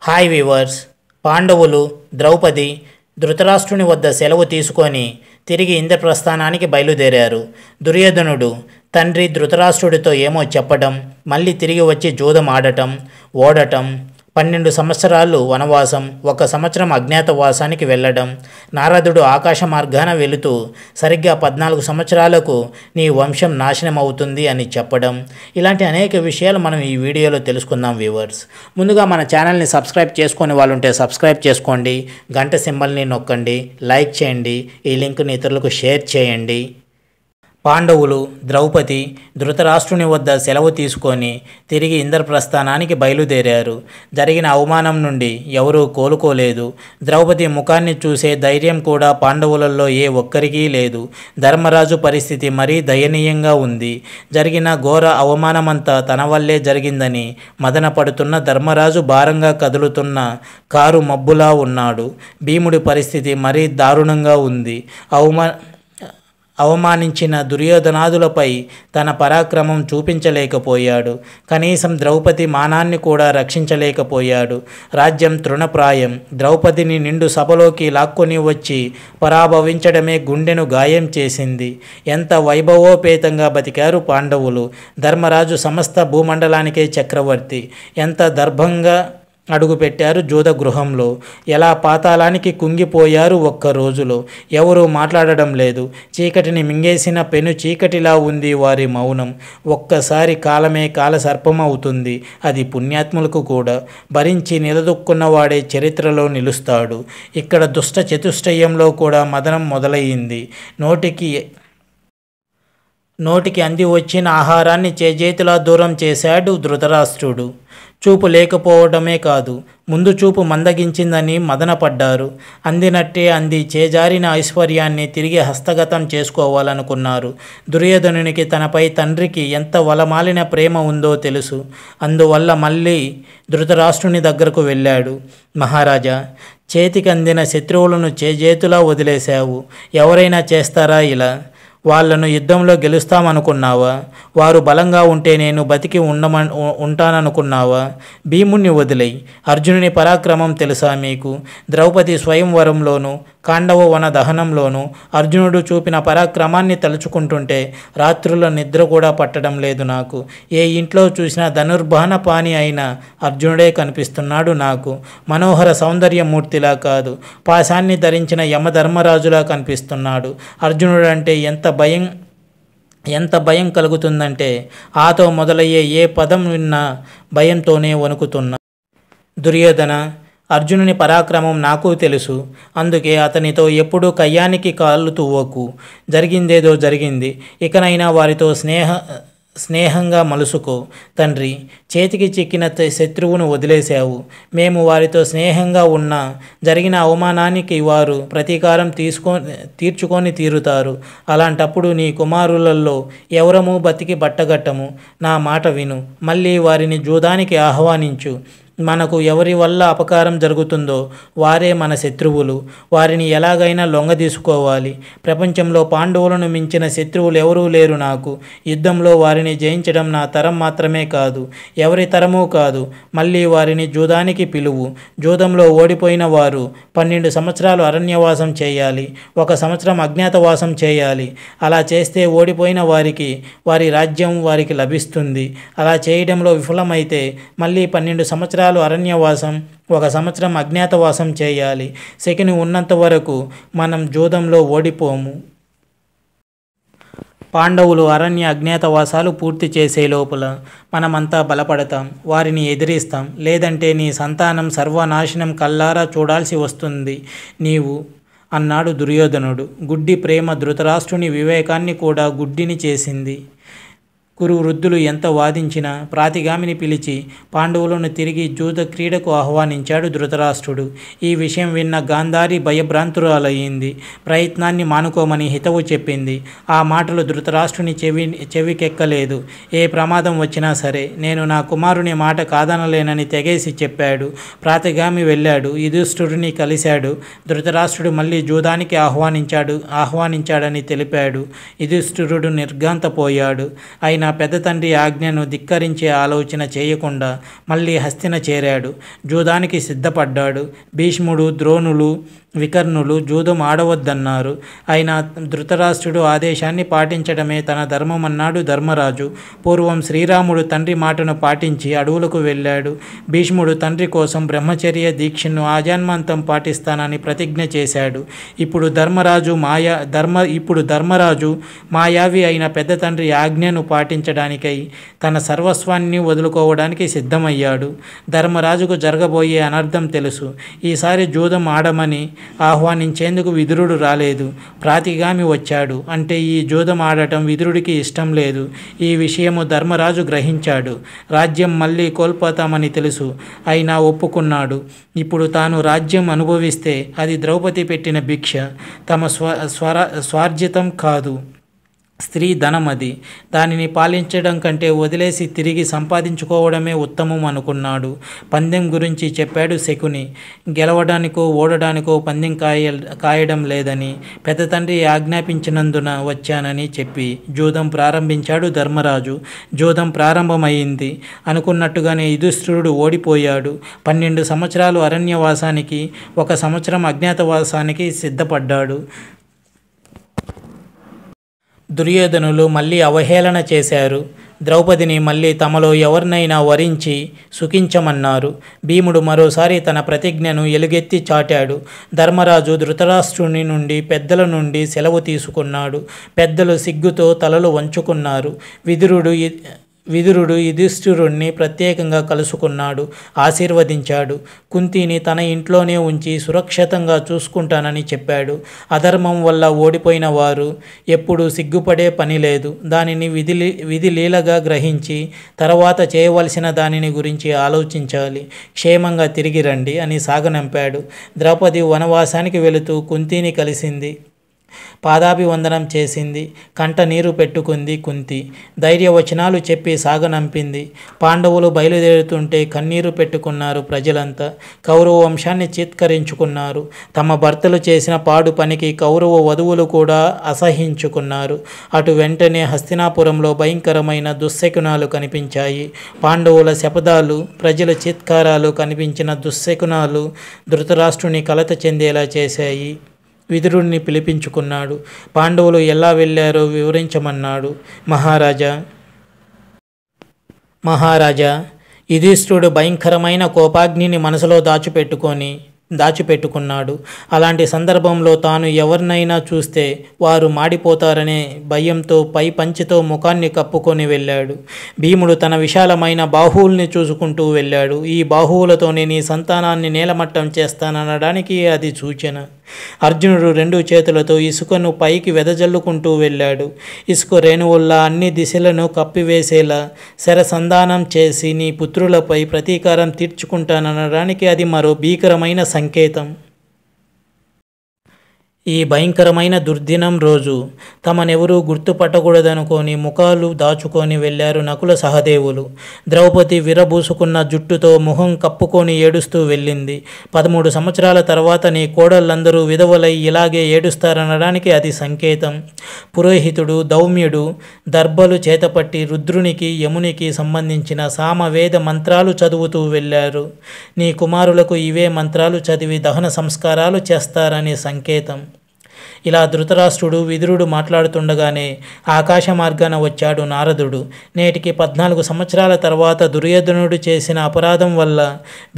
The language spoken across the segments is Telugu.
Hi weavers. పాండవులు ద్రౌపది ధృతరాష్ట్రుని వద్ద సెలవు తీసుకొని తిరిగి ఇంద్రప్రస్థానానికి బయలుదేరారు. దుర్యోధనుడు తండ్రి ధృతరాష్ట్రుడితో ఏమో చెప్పడం, మళ్ళీ తిరిగి వచ్చి జూదం ఆడటం, ఓడటం, 12 సంవత్సరాలు వనవాసం, 1 సంవత్సరం అజ్ఞాతవాసానికి వెళ్ళడం, నారదుడు ఆకాశ మార్గాన వెళుతూ సరిగ్గా 14 సంవత్సరాలకు నీ వంశం నాశనం అవుతుంది అని చెప్పడం, ఇలాంటి అనేక విషయాలు మనం ఈ వీడియోలో తెలుసుకుందాం వ్యూవర్స్. ముందుగా మన ఛానల్ని సబ్స్క్రైబ్ చేసుకొని వాళ్ళు ఉంటే సబ్స్క్రైబ్ చేసుకోండి, గంట సింబల్ని నొక్కండి, లైక్ చేయండి, ఈ లింక్ని ఇతరులకు షేర్ చేయండి. పాండవులు ద్రౌపది ధృతరాష్ట్రుని వద్ద సెలవు తీసుకొని తిరిగి ఇంద్రప్రస్థానానికి బయలుదేరారు. జరిగిన అవమానం నుండి ఎవరూ కోలుకోలేదు. ద్రౌపది ముఖాన్ని చూసే ధైర్యం కూడా పాండవులలో ఏ ఒక్కరికీ లేదు. ధర్మరాజు పరిస్థితి మరీ దయనీయంగా ఉంది. జరిగిన ఘోర అవమానమంతా తన వల్లే జరిగిందని మదనపడుతున్న ధర్మరాజు భారంగా కదులుతున్న కారు మబ్బులా ఉన్నాడు. భీముడి పరిస్థితి మరీ దారుణంగా ఉంది. అవమానించిన దుర్యోధనాదులపై తన పరాక్రమం చూపించలేకపోయాడు. కనీసం ద్రౌపది మానాన్ని కూడా రక్షించలేకపోయాడు. రాజ్యం తృణప్రాయం. ద్రౌపదిని నిండు సభలోకి లాక్కొని వచ్చి పరాభవించడమే గుండెను గాయం చేసింది. ఎంత వైభవోపేతంగా బతికారు పాండవులు. ధర్మరాజు సమస్త భూమండలానికే చక్రవర్తి. ఎంత దర్భంగా అడుగుపెట్టారు జూద గృహంలో. ఎలా పాతాళానికి కుంగిపోయారు ఒక్క రోజులో. ఎవరూ మాట్లాడడం లేదు. చీకటిని మింగేసిన పెను చీకటిలా ఉంది వారి మౌనం. ఒక్కసారి కాలమే కాలసర్పం అవుతుంది. అది పుణ్యాత్ములకు కూడా. భరించి నిలదొక్కున్నవాడే చరిత్రలో నిలుస్తాడు. ఇక్కడ దుష్ట చతుష్టయంలో కూడా మదనం మొదలయ్యింది. నోటికి అంది వచ్చిన ఆహారాన్ని చేజేతులా దూరం చేశాడు ధృతరాష్ట్రుడు. చూపు లేకపోవడమే కాదు, ముందు చూపు మందగించిందని మదనపడ్డారు. అందినట్టే అంది చేజారిన ఐశ్వర్యాన్ని తిరిగి హస్తగతం చేసుకోవాలనుకున్నారు. దుర్యోధనునికి తనపై తండ్రికి ఎంత వలమాలిన ప్రేమ ఉందో తెలుసు. అందువల్ల మళ్ళీ ధృతరాష్ట్రుని దగ్గరకు వెళ్ళాడు. మహారాజా, చేతికి అందిన శత్రువులను చేజేతులా వదిలేశావు. ఎవరైనా చేస్తారా ఇలా? వాళ్లను యుద్ధంలో గెలుస్తామనుకున్నావా? వారు బలంగా ఉంటే నేను బతికి ఉంటాననుకున్నావా? భీముణ్ణి వదిలేయి. అర్జునుని పరాక్రమం తెలుసా మీకు? ద్రౌపది స్వయంవరంలోనూ కాండవ వన దహనంలోనూ అర్జునుడు చూపిన పరాక్రమాన్ని తలుచుకుంటుంటే రాత్రుల నిద్ర కూడా పట్టడం లేదు నాకు. ఏ ఇంట్లో చూసినా ధనుర్బాణ పాణి అయిన అర్జునుడే కనిపిస్తున్నాడు నాకు. మనోహర సౌందర్యమూర్తిలా కాదు, పాశాన్ని ధరించిన యమధర్మరాజులా కనిపిస్తున్నాడు. అర్జునుడు అంటే ఎంత భయం కలుగుతుందంటే ఆతో మొదలయ్యే ఏ పదం విన్నా భయంతోనే వణుకుతున్నా. దుర్యోధన, అర్జునుని పరాక్రమం నాకు తెలుసు. అందుకే అతనితో ఎప్పుడూ కయ్యానికి కాళ్ళు తువ్వకు. జరిగిందేదో జరిగింది. ఇకనైనా వారితో స్నేహంగా మలుసుకో. తండ్రి, చేతికి చిక్కిన శత్రువును వదిలేశావు. మేము వారితో స్నేహంగా ఉన్నా జరిగిన అవమానానికి వారు ప్రతీకారం తీర్చుకొని తీరుతారు. అలాంటప్పుడు నీ కుమారులలో ఎవరము బతికి బట్టగట్టము. నా మాట విను. మళ్ళీ వారిని జూదానికి ఆహ్వానించు. మనకు ఎవరి వల్ల అపకారం జరుగుతుందో వారే మన శత్రువులు. వారిని ఎలాగైనా లొంగదీసుకోవాలి. ప్రపంచంలో పాండవులను మించిన శత్రువులు ఎవరూ లేరు నాకు. యుద్ధంలో వారిని జయించడం నా తరం మాత్రమే కాదు, ఎవరి తరమూ కాదు. మళ్ళీ వారిని జూదానికి పిలువు. జూదంలో ఓడిపోయిన వారు 12 సంవత్సరాలు అరణ్యవాసం చేయాలి, 1 సంవత్సరం అజ్ఞాతవాసం చేయాలి. అలా చేస్తే ఓడిపోయిన వారికి వారి రాజ్యం వారికి లభిస్తుంది. అలా చేయడంలో విఫలమైతే మళ్ళీ 12 సంవత్సరాలు అరణ్యవాసం, 1 సంవత్సరం అజ్ఞాతవాసం చేయాలి. శకుని ఉన్నంత వరకు మనం జూదంలో ఓడిపోము. పాండవులు అరణ్య అజ్ఞాతవాసాలు పూర్తి చేసే లోపల మనమంతా బలపడతాం, వారిని ఎదిరిస్తాం. లేదంటే నీ సంతానం సర్వనాశనం కల్లారా చూడాల్సి వస్తుంది నీవు అన్నాడు దుర్యోధనుడు. గుడ్డి ప్రేమ ధృతరాష్ట్రుని వివేకాన్ని కూడా గుడ్డిని చేసింది. కురు వృద్ధులు ఎంత వాదించినా ప్రాతిగామిని పిలిచి పాండవులను తిరిగి జూద క్రీడకు ఆహ్వానించాడు ధృతరాష్ట్రుడు. ఈ విషయం విన్న గాంధారి భయభ్రాంతురాలయ్యింది. ప్రయత్నాన్ని మానుకోమని హితవు చెప్పింది. ఆ మాటలు ధృతరాష్ట్రుని చెవికెక్కలేదు. ఏ ప్రమాదం వచ్చినా సరే నేను నా కుమారుని మాట కాదనలేనని తెగేసి చెప్పాడు. ప్రాతిగామి వెళ్ళాడు. యుధిష్ఠిరుని కలిశాడు. ధృతరాష్ట్రుడు మళ్ళీ జూదానికి ఆహ్వానించాడని తెలిపాడు. యుధిష్ఠిరుడు నిర్ఘాంతపోయాడు. అయినా పెద్ద తండ్రి ఆజ్ఞను ధిక్కరించే ఆలోచన చేయకుండా మళ్ళీ హస్తిన చేరాడు. జూదానికి సిద్ధపడ్డాడు. భీష్ముడు, ద్రోణులు, వికర్ణులు జూదం ఆడవద్దన్నారు. అయినా ధృతరాష్ట్రుడు ఆదేశాన్ని పాటించడమే తన ధర్మమన్నాడు ధర్మరాజు. పూర్వం శ్రీరాముడు తండ్రి మాటను పాటించి అడవులకు వెళ్ళాడు. భీష్ముడు తండ్రి కోసం బ్రహ్మచర్య దీక్షను ఆజన్మాంతం పాటిస్తానని ప్రతిజ్ఞ చేశాడు. ఇప్పుడు ధర్మరాజు మాయావి అయిన పెద్ద తండ్రి ఆజ్ఞను పాటించడానికై తన సర్వస్వాన్ని వదులుకోవడానికి సిద్ధమయ్యాడు. ధర్మరాజుకు జరగబోయే అనర్థం తెలుసు. ఈసారి జూదం ఆడమని ఆహ్వానించేందుకు విదురుడు రాలేదు. ప్రాతిగామి వచ్చాడు. అంటే ఈ జూదం ఆడటం విదురుడికి ఇష్టం లేదు. ఈ విషయము ధర్మరాజు గ్రహించాడు. రాజ్యం మళ్ళీ కోల్పోతామని తెలుసు. అయినా ఒప్పుకున్నాడు. ఇప్పుడు తాను రాజ్యం అనుభవిస్తే అది ద్రౌపది పెట్టిన భిక్ష, తమ స్వార్జితం కాదు. స్త్రీ ధనం అది. దానిని పాలించడం కంటే వదిలేసి తిరిగి సంపాదించుకోవడమే ఉత్తమం అనుకున్నాడు. పందెం గురించి చెప్పాడు శకుని. గెలవడానికో ఓడడానికో పందెం కాయడం లేదని, పెద్ద తండ్రి ఆజ్ఞాపించినందున వచ్చానని చెప్పి జూదం ప్రారంభించాడు ధర్మరాజు. జూదం ప్రారంభమైంది. అనుకున్నట్టుగానే యుధిష్ఠిరుడు ఓడిపోయాడు. 12 సంవత్సరాలు అరణ్యవాసానికి, 1 సంవత్సరం అజ్ఞాతవాసానికి సిద్ధపడ్డాడు. దుర్యోధనులు మళ్ళీ అవహేళన చేశారు. ద్రౌపదిని మళ్ళీ తమలో ఎవరినైనా వరించి సుఖించమన్నారు. భీముడు మరోసారి తన ప్రతిజ్ఞను ఎలుగెత్తి చాటాడు. ధర్మరాజు ధృతరాష్ట్రుని నుండి, పెద్దల నుండి సెలవు తీసుకున్నాడు. పెద్దలు సిగ్గుతో తలలు వంచుకున్నారు. విదురుడు యుధిష్ఠిరుణ్ణి ప్రత్యేకంగా కలుసుకున్నాడు. ఆశీర్వదించాడు. కుంతిని తన ఇంట్లోనే ఉంచి సురక్షితంగా చూసుకుంటానని చెప్పాడు. అధర్మం వల్ల ఓడిపోయిన వారు ఎప్పుడూ సిగ్గుపడే పని లేదు. దానిని విధి లీలగా గ్రహించి తర్వాత చేయవలసిన దానిని గురించి ఆలోచించాలి. క్షేమంగా తిరిగి రండి అని సాగనంపాడు. ద్రౌపది వనవాసానికి వెళుతూ కుంతిని కలిసింది. పాదాభివందనం చేసింది. కంట నీరు పెట్టుకుంది కుంతి. ధైర్యవచనాలు చెప్పి సాగనంపింది. పాండవులు బయలుదేరుతుంటే కన్నీరు పెట్టుకున్నారు ప్రజలంతా. కౌరవ వంశాన్ని చీత్కరించుకున్నారు. తమ భర్తలు చేసిన పాడు పనికి కౌరవ వధువులు కూడా అసహించుకున్నారు. అటు వెంటనే హస్తినాపురంలో భయంకరమైన దుశ్శకునాలు కనిపించాయి. పాండవుల శపథాలు, ప్రజల చీత్కారాలు కనిపించిన దుశ్శకునాలు ధృతరాష్ట్రుని కలత చెందేలా చేశాయి. విదురుణ్ణి పిలిపించుకున్నాడు. పాండవులు ఎలా వెళ్ళారో వివరించమన్నాడు. మహారాజా, యుధిష్ఠిరుడు భయంకరమైన కోపాగ్నిని మనసులో దాచిపెట్టుకున్నాడు. అలాంటి సందర్భంలో తాను ఎవరినైనా చూస్తే వారు మాడిపోతారనే భయంతో పై పంచితో ముఖాన్ని కప్పుకొని వెళ్ళాడు. భీముడు తన విశాలమైన బాహువుల్ని చూసుకుంటూ వెళ్ళాడు. ఈ బాహువులతోనే నీ సంతానాన్ని నేలమట్టం చేస్తాననడానికి అది సూచన. అర్జునుడు 2 చేతులతో ఇసుకను పైకి వెదజల్లుకుంటూ వెళ్ళాడు. ఇసుక రేణువుల్లా అన్ని దిశలను కప్పివేసేలా శరసంధానం చేసి నీ పుత్రులపై ప్రతీకారం తీర్చుకుంటాననడానికి అది మరో భీకరమైన సంకేతం. ఈ భయంకరమైన దుర్దినం రోజు తమనెవరూ గుర్తుపట్టకూడదనుకొని ముఖాలు దాచుకొని వెళ్ళారు నకుల సహదేవులు. ద్రౌపది విరబూసుకున్న జుట్టుతో ముఖం కప్పుకొని ఏడుస్తూ వెళ్ళింది. 13 సంవత్సరాల తర్వాత నీ కోడళ్ళందరూ విధవలై ఇలాగే ఏడుస్తారనడానికి అది సంకేతం. పురోహితుడు దౌమ్యుడు దర్భలు చేతపట్టి రుద్రునికి, యమునికి సంబంధించిన సామవేద మంత్రాలు చదువుతూ వెళ్ళారు. నీ కుమారులకు ఇవే మంత్రాలు చదివి దహన సంస్కారాలు చేస్తారని సంకేతం. ఇలా ధృతరాష్ట్రుడు, విదురుడు మాట్లాడుతుండగానే ఆకాశ మార్గాన వచ్చాడు నారదుడు. నేటికి 14 సంవత్సరాల తర్వాత దుర్యోధనుడు చేసిన అపరాధం వల్ల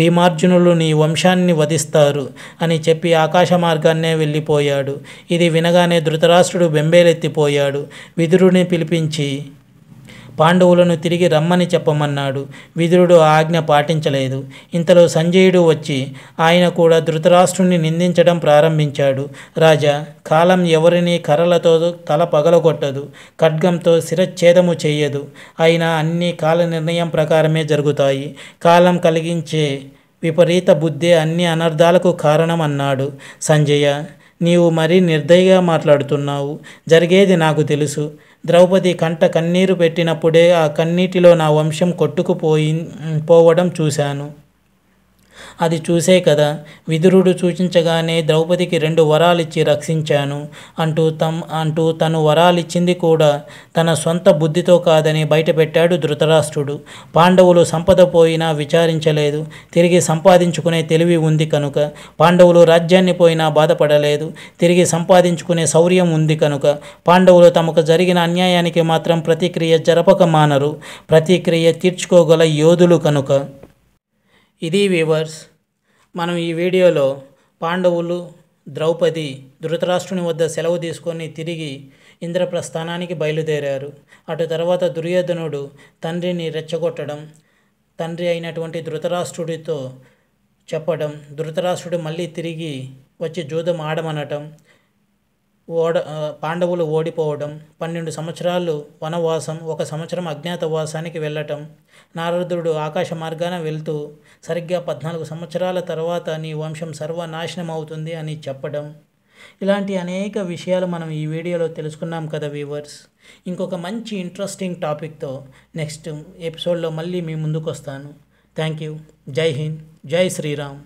భీమార్జునులు నీ వంశాన్ని వధిస్తారు అని చెప్పి ఆకాశ మార్గాన్నే వెళ్ళిపోయాడు. ఇది వినగానే ధృతరాష్ట్రుడు బెంబేలెత్తిపోయాడు. విదురుడిని పిలిపించి పాండవులను తిరిగి రమ్మని చెప్పమన్నాడు. విదురుడు ఆజ్ఞ పాటించలేదు. ఇంతలో సంజయుడు వచ్చి ఆయన కూడా ధృతరాష్ట్రుని నిందించడం ప్రారంభించాడు. రాజా, కాలం ఎవరిని కర్రలతో తల పగలగొట్టదు, ఖడ్గంతో శిరచ్ఛేదము చెయ్యదు. అయినా అన్ని కాల నిర్ణయం ప్రకారమే జరుగుతాయి. కాలం కలిగించే విపరీత బుద్ధే అన్ని అనర్థాలకు కారణం అన్నాడు. సంజయ, నీవు మరీ నిర్దయగా మాట్లాడుతున్నావు. జరిగేది నాకు తెలుసు. ద్రౌపది కంట కన్నీరు పెట్టినప్పుడే ఆ కన్నీటిలో నా వంశం పోవడం చూశాను. అది చూసే కదా విదురుడు సూచించగానే ద్రౌపదికి 2 వరాలిచ్చి రక్షించాను అంటూ తను వరాలిచ్చింది కూడా తన సొంత బుద్ధితో కాదని బయటపెట్టాడు ధృతరాష్ట్రుడు. పాండవులు సంపద పోయినా విచారించలేదు, తిరిగి సంపాదించుకునే తెలివి ఉంది కనుక. పాండవులు రాజ్యాన్ని పోయినా బాధపడలేదు, తిరిగి సంపాదించుకునే శౌర్యం ఉంది కనుక. పాండవులు తమకు జరిగిన అన్యాయానికి మాత్రం ప్రతిక్రియ జరపక మానరు, ప్రతిక్రియ తీర్చుకోగల యోధులు కనుక. ఇది వ్యూవర్స్, మనం ఈ వీడియోలో పాండవులు, ద్రౌపది ధృతరాష్ట్రుని వద్ద సెలవు తీసుకొని తిరిగి ఇంద్రప్రస్థానానికి బయలుదేరారు. అటు తర్వాత దుర్యోధనుడు తండ్రిని రెచ్చగొట్టడం, తండ్రి అయినటువంటి ధృతరాష్ట్రుడితో చెప్పడం, ధృతరాష్ట్రుడు మళ్ళీ తిరిగి వచ్చి జూదం ఆడమనటం, పాండవులు ఓడిపోవడం, 12 సంవత్సరాలు వనవాసం, 1 సంవత్సరం అజ్ఞాతవాసానికి వెళ్ళటం, నారదుడు ఆకాశ మార్గాన వెళ్తూ సరిగ్గా 14 సంవత్సరాల తర్వాత నీ వంశం సర్వనాశనం అవుతుంది అని చెప్పడం, ఇలాంటి అనేక విషయాలు మనం ఈ వీడియోలో తెలుసుకున్నాం కదా వ్యూవర్స్. ఇంకొక మంచి ఇంట్రెస్టింగ్ టాపిక్తో నెక్స్ట్ ఎపిసోడ్లో మళ్ళీ మీ ముందుకు వస్తాను. Thank you. జై హింద్, జై శ్రీరామ్.